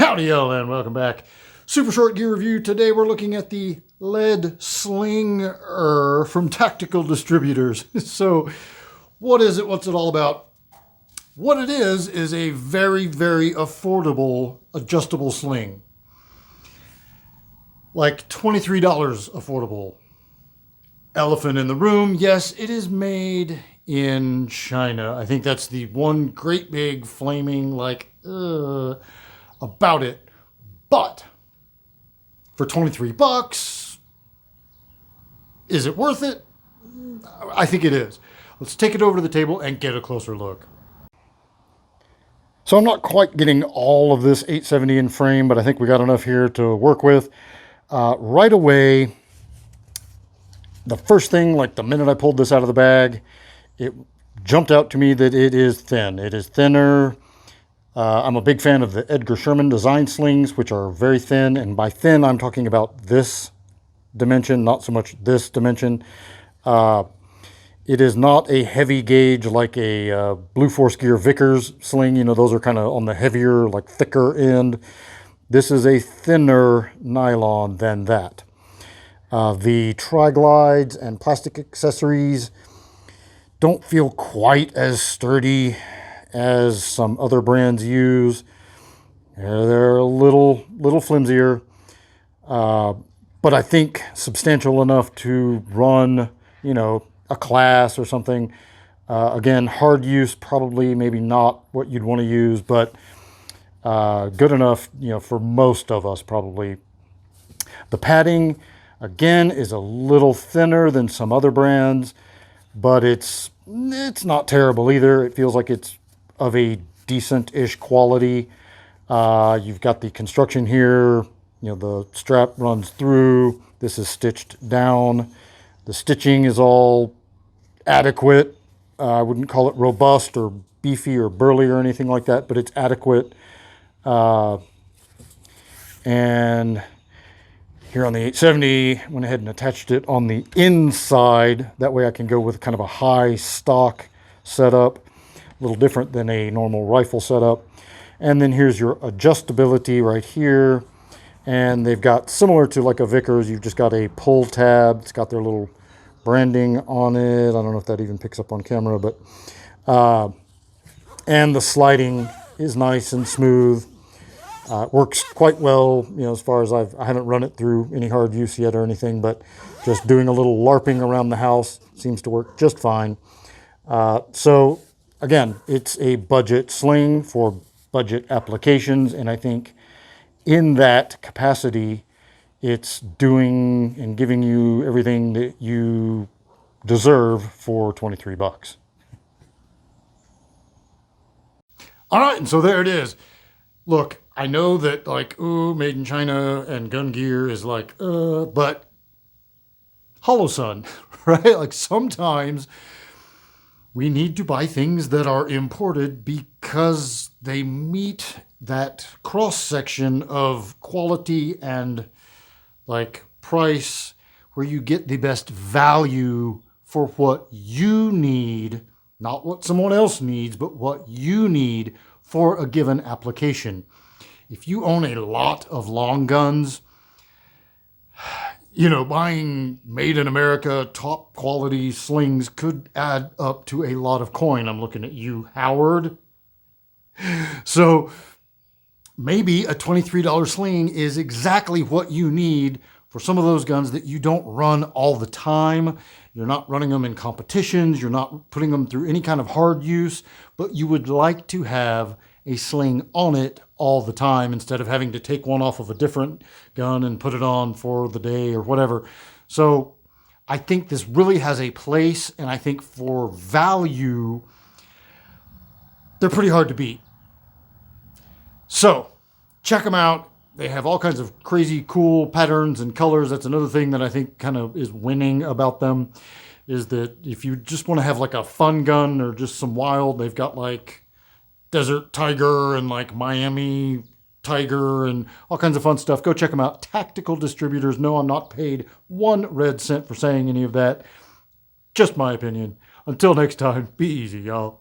Howdy y'all and welcome back. Super short gear review. Today we're looking at the lead Sling-er from Tactical Distributors. So what is it? What's it all about? What it is a very, very affordable adjustable sling. Like $23 affordable. Elephant in the room. Yes, it is made in China. I think that's the one great big flaming about it. But for 23 bucks, is it worth it? I think it is. Let's take it over to the table and get a closer look. So I'm not quite getting all of this 870 in frame, but I think we got enough here to work with. Right away, the first thing, like the minute I pulled this out of the bag, it jumped out to me that it is thin. It is thinner. I'm a big fan of the Edgar Sherman design slings, which are very thin. And by thin, I'm talking about this dimension, not so much this dimension. It is not a heavy gauge like a Blue Force Gear Vickers sling. You know, those are kind of on the heavier, like thicker end. This is a thinner nylon than that. The tri-glides and plastic accessories don't feel quite as sturdy as some other brands use. They're a little flimsier, but I think substantial enough to run, you know, a class or something. Again, hard use, probably maybe not what you'd want to use, but good enough, you know, for most of us probably. The padding, again, is a little thinner than some other brands, but it's not terrible either. It feels like it's of a decent-ish quality. You've got the construction here. You know, the strap runs through. This is stitched down. The stitching is all adequate. I wouldn't call it robust or beefy or burly or anything like that, but it's adequate. And here on the 870, went ahead and attached it on the inside. That way I can go with kind of a high stock setup, a little different than a normal rifle setup. And then here's your adjustability right here. And they've got, similar to like a Vickers, you've just got a pull tab. It's got their little branding on it. I don't know if that even picks up on camera, but, and the sliding is nice and smooth. Works quite well, you know, as far as I haven't run it through any hard use yet or anything, but just doing a little LARPing around the house seems to work just fine. So again, it's a budget sling for budget applications, and I think in that capacity, it's doing and giving you everything that you deserve for 23 bucks. All right, and so there it is. Look, I know that like, ooh, made in China and gun gear is like, but Holosun, right? Like sometimes we need to buy things that are imported because they meet that cross section of quality and like price where you get the best value for what you need, not what someone else needs, but what you need for a given application. If you own a lot of long guns, you know, buying made in America, top quality slings could add up to a lot of coin. I'm looking at you, Howard. So maybe a $23 sling is exactly what you need for some of those guns that you don't run all the time. You're not running them in competitions. You're not putting them through any kind of hard use, but you would like to have a sling on it all the time instead of having to take one off of a different gun and put it on for the day or whatever. So I think this really has a place, and I think for value, they're pretty hard to beat. So check them out. They have all kinds of crazy cool patterns and colors. That's another thing that I think kind of is winning about them, is that if you just want to have like a fun gun or just some wild, they've got like Desert Tiger and like Miami Tiger and all kinds of fun stuff. Go check them out. Tactical Distributors. No, I'm not paid 1 red cent for saying any of that. Just my opinion. Until next time, be easy, y'all.